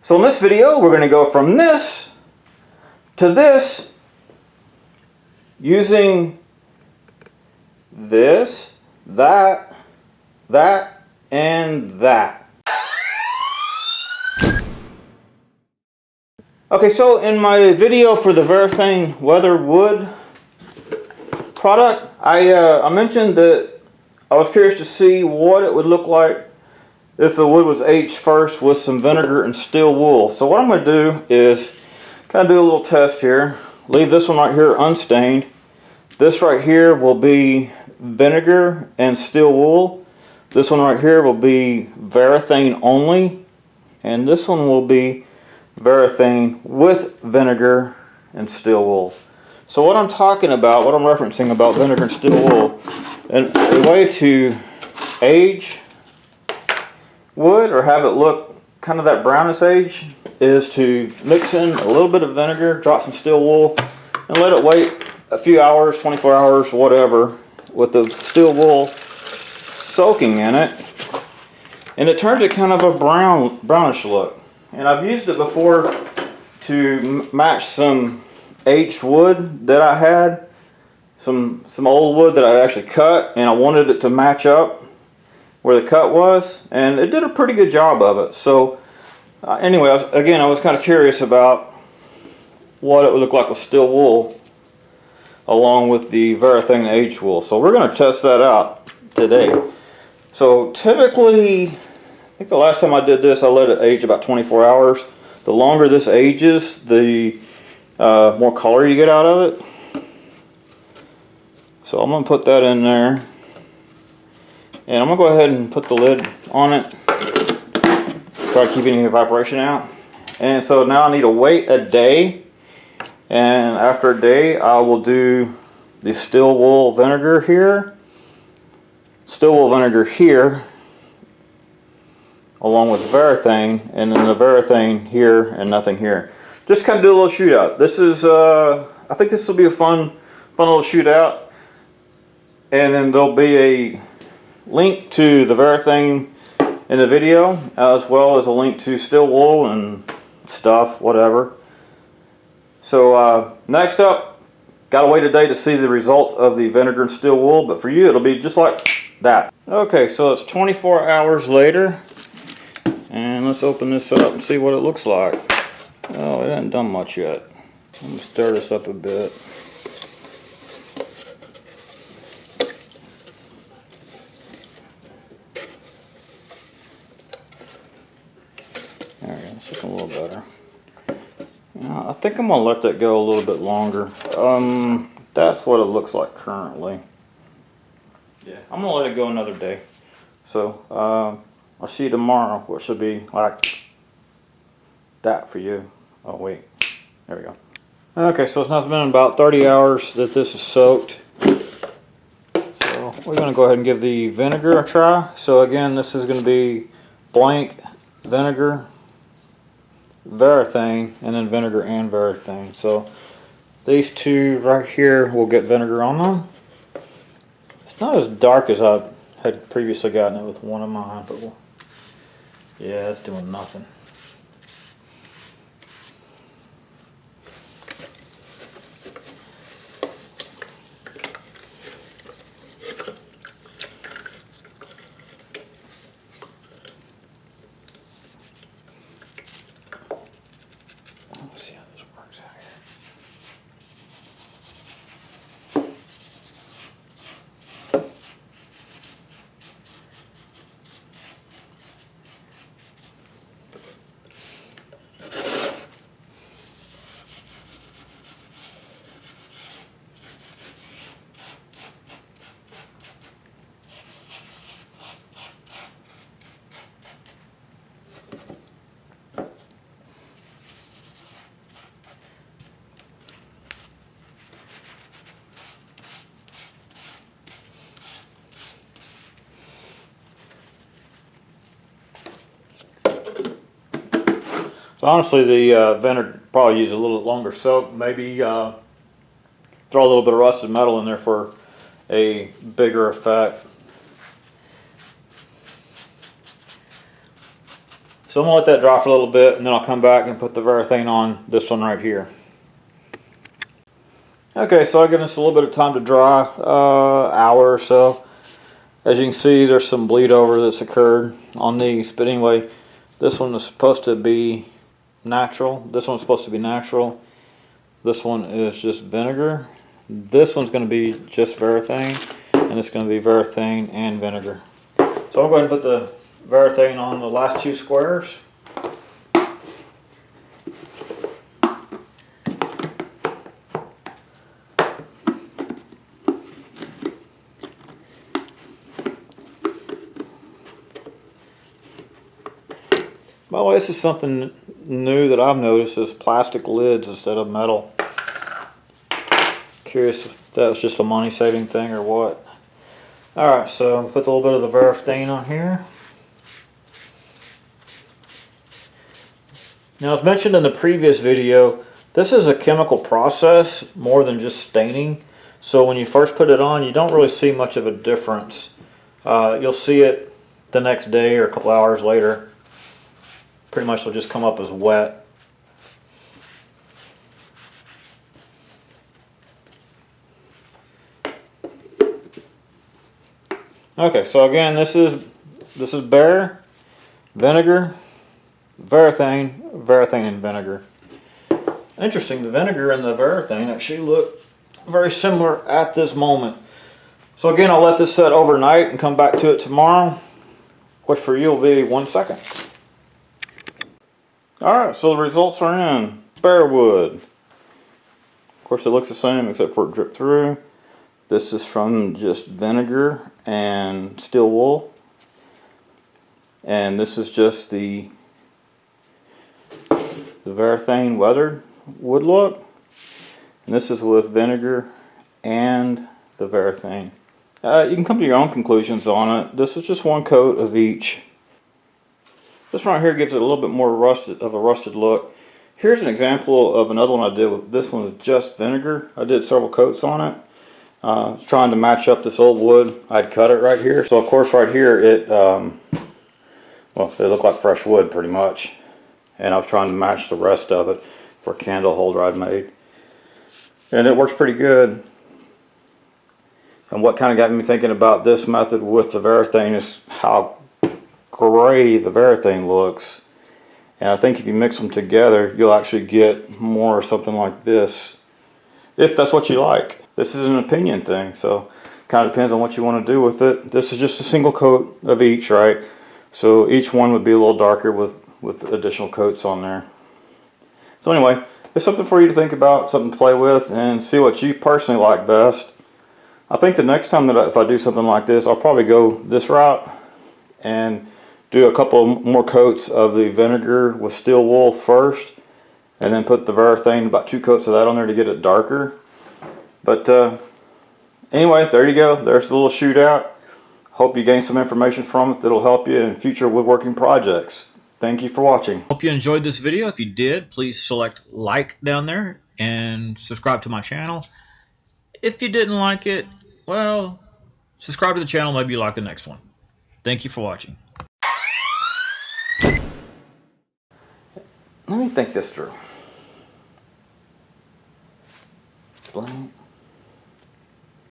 So in this video, we're going to go from this to this using this, that, and that. Okay, so in my video for the Varathane Wood product, I mentioned that I was curious to see what it would look like if the wood was aged first with some vinegar and steel wool. So what I'm going to do is kind of do a little test here. Leave this one right here unstained. This right here will be vinegar and steel wool. This one right here will be Varathane only. And this one will be Varathane with vinegar and steel wool. So what I'm talking about, what I'm referencing about vinegar and steel wool, and a way to age wood or have it look kind of that brownish age is to mix in a little bit of vinegar, drop some steel wool, and let it wait a few hours, 24 hours, whatever, with the steel wool soaking in it, and it turns it kind of a brownish look. And I've used it before to match some aged wood that I had, some old wood that I actually cut, and I wanted it to match up where the cut was, and it did a pretty good job of it. So anyway, I was kind of curious about what it would look like with steel wool along with the Varathane aged wool. So we're going to test that out today. So typically, I think the last time I did this, I let it age about 24 hours. The longer this ages, the more color you get out of it. So I'm going to put that in there. And I'm going to go ahead and put the lid on it. Try to keep any evaporation out. And so now I need to wait a day. And after a day, I will do the steel wool vinegar here. Steel wool vinegar here, along with Varathane, and then the Varathane here and nothing here. Just kind of do a little shootout. This is, I think this will be a fun little shootout. And then there'll be a link to the Varathane in the video, as well as a link to steel wool and stuff, whatever. So next up, gotta wait a day to see the results of the vinegar and steel wool, but for you it'll be just like that. Okay, so it's 24 hours later, and let's open this up and see what it looks like. Oh, it hasn't done much yet. I'm gonna stir this up a bit. There we go, it's looking a little better. I think I'm gonna let that go a little bit longer. That's what it looks like currently. Yeah, I'm gonna let it go another day. So I'll see you tomorrow, which will be like that for you. Oh wait, there we go. Okay, so it's now been about 30 hours that this is soaked. So we're gonna go ahead and give the vinegar a try. So again, this is gonna be blank vinegar, Varathane, and then vinegar and Varathane. So these two right here will get vinegar on them. It's not as dark as I had previously gotten it with one of mine, but yeah, it's doing nothing. Let's see how this works out here. So honestly, the vinegar probably use a little longer soak. Maybe throw a little bit of rusted metal in there for a bigger effect. So I'm going to let that dry for a little bit, and then I'll come back and put the Varathane on this one right here. Okay, so I've given this a little bit of time to dry, hour or so. As you can see, there's some bleed over that's occurred on these, but anyway, this one is supposed to be natural. This one's supposed to be natural. This one is just vinegar. This one's going to be just Varathane, and it's going to be Varathane and vinegar. So I'm going to put the Varathane on the last two squares. By the way, this is something new that I've noticed, is plastic lids instead of metal. Curious if that was just a money saving thing or what. Alright, so put a little bit of the Varathane on here. Now, as mentioned in the previous video, this is a chemical process more than just staining. So when you first put it on, you don't really see much of a difference. You'll see it the next day or a couple hours later. Pretty much it'll just come up as wet. Okay, so again, this is bare, vinegar, Varathane, Varathane and vinegar. Interesting, the vinegar and the Varathane actually look very similar at this moment. So again, I'll let this set overnight and come back to it tomorrow, which for you will be 1 second. Alright, so the results are in. Bare wood. Of course it looks the same except for it dripped through. This is from just vinegar and steel wool. And this is just the Varathane weathered wood look. And this is with vinegar and the Varathane. You can come to your own conclusions on it. This is just one coat of each. This right here gives it a little bit more rusted look. Here's an example of another one I did with this one with just vinegar. I did several coats on it. Trying to match up this old wood. I'd cut it right here. So of course right here it well, it looked like fresh wood pretty much. And I was trying to match the rest of it for a candle holder I'd made. And it works pretty good. And what kind of got me thinking about this method with the Varathane is how gray the Varathane looks. And I think if you mix them together, you'll actually get more something like this, if that's what you like. This is an opinion thing, so kind of depends on what you want to do with it. This is just a single coat of each, right? So each one would be a little darker with additional coats on there. So anyway, it's something for you to think about, something to play with, and see what you personally like best. I think the next time that if I do something like this, I'll probably go this route and do a couple more coats of the vinegar with steel wool first, and then put the Varathane, about 2 coats of that on there to get it darker. But anyway, there you go. There's the little shootout. Hope you gain some information from it that'll help you in future woodworking projects. Thank you for watching. Hope you enjoyed this video. If you did, please select like down there and subscribe to my channel. If you didn't like it, well, subscribe to the channel. Maybe you like the next one. Thank you for watching. Let me think this through. Blank.